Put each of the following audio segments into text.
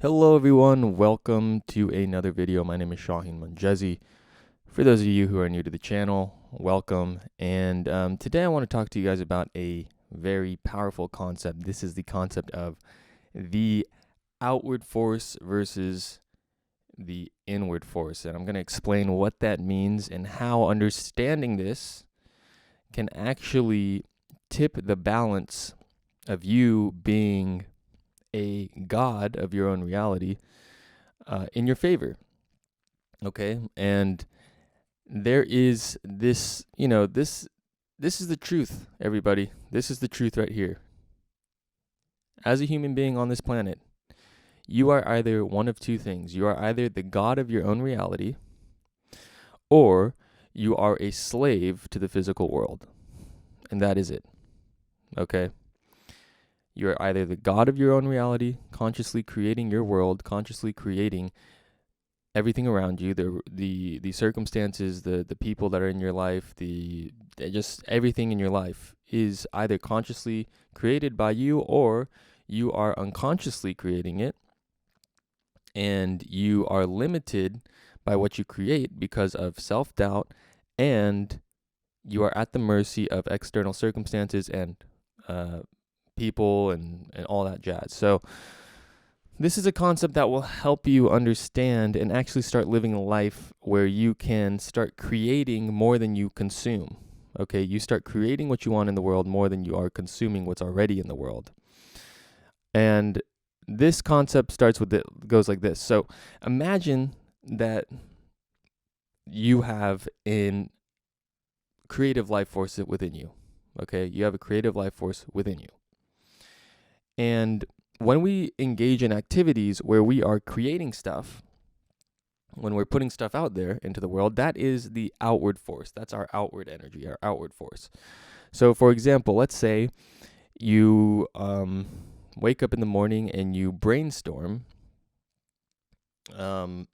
Hello everyone, welcome to another video. My name is Shaheen Manjezi. For those of you who are new to the channel, welcome. And today I want to talk to you guys about a very powerful concept. This is the concept of the outward force versus the inward force. And I'm going to explain what that means and how understanding this can actually tip the balance of you being a god of your own reality in your favor. Okay. And there is this, this is the truth, everybody. This is the truth right here. As a human being on this planet, you are either one of two things. You are either the god of your own reality, or you are a slave to the physical world. And that is it. Okay. You are either the god of your own reality, consciously creating your world, consciously creating everything around you, the circumstances, the people that are in your life, just everything in your life is either consciously created by you, or you are unconsciously creating it, and you are limited by what you create because of self-doubt, and you are at the mercy of external circumstances and people and all that jazz. So this is a concept that will help you understand and actually start living a life where you can start creating more than you consume. Okay, you start creating what you want in the world more than you are consuming what's already in the world. And this concept goes like this. So imagine that you have a creative life force within you. Okay, you have a creative life force within you. And when we engage in activities where we are creating stuff, when we're putting stuff out there into the world, that is the outward force. That's our outward energy, our outward force. So, for example, let's say you wake up in the morning and you brainstorm, what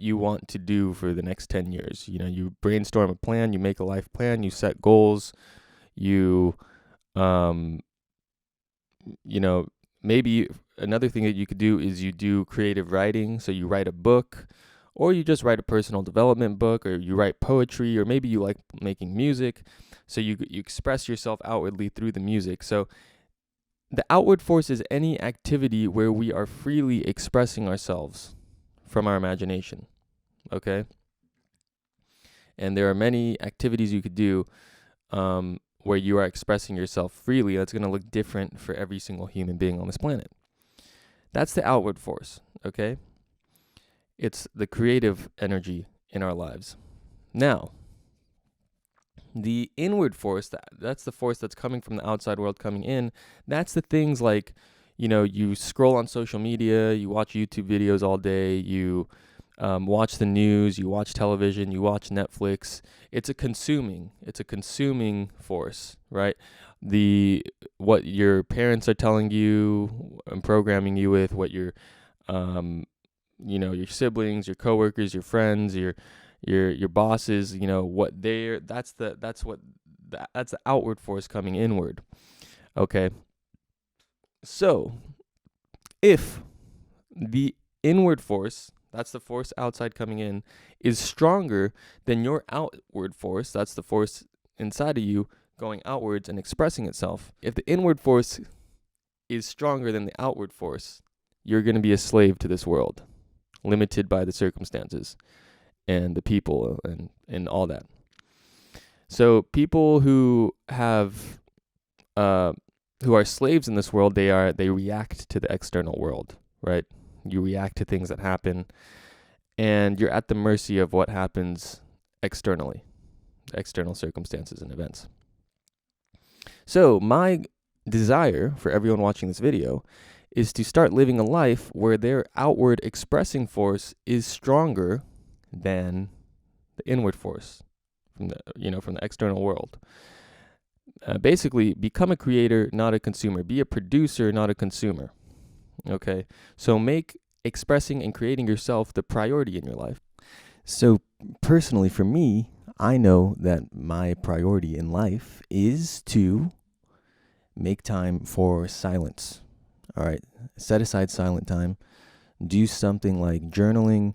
you want to do for the next 10 years. You brainstorm a plan, you make a life plan, you set goals, maybe another thing that you could do is you do creative writing. So you write a book, or you just write a personal development book, or you write poetry, or maybe you like making music. So you express yourself outwardly through the music. So the outward force is any activity where we are freely expressing ourselves from our imagination. Okay? And there are many activities you could do where you are expressing yourself freely. That's going to look different for every single human being on this planet. That's the outward force, okay? It's the creative energy in our lives. Now, the inward force, that's the force that's coming from the outside world coming in. That's the things like, you scroll on social media, you watch YouTube videos all day, you watch the news, you watch television, you watch Netflix. It's a consuming force, right? What your parents are telling you and programming you with, what your your siblings, your coworkers, your friends, your bosses, that's the outward force coming inward. Okay. So if the inward force, that's the force outside coming in, is stronger than your outward force, that's the force inside of you going outwards and expressing itself. If the inward force is stronger than the outward force, you're going to be a slave to this world, limited by the circumstances and the people and all that. So people who have who are slaves in this world, they react to the external world, right? You react to things that happen, and you're at the mercy of what happens externally, external circumstances and events. So my desire for everyone watching this video is to start living a life where their outward expressing force is stronger than the inward force from the external world. Basically, become a creator, not a consumer. Be a producer, not a consumer. Okay, so make expressing and creating yourself the priority in your life. So personally, for me, I know that my priority in life is to make time for silence. All right. Set aside silent time. Do something like journaling,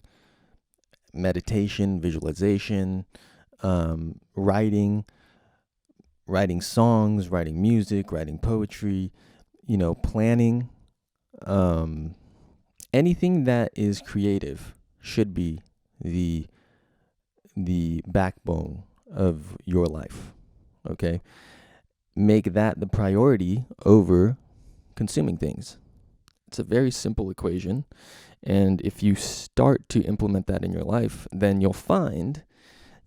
meditation, visualization, writing songs, writing music, writing poetry, planning. Anything that is creative should be the backbone of your life. Okay? Make that the priority over consuming things. It's a very simple equation. And if you start to implement that in your life, then you'll find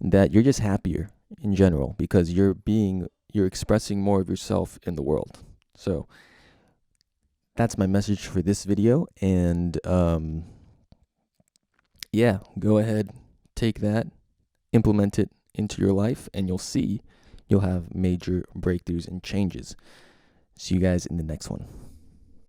that you're just happier in general because you're expressing more of yourself in the world. So that's my message for this video. And go ahead, take that, implement it into your life, and you'll see you'll have major breakthroughs and changes. See you guys in the next one.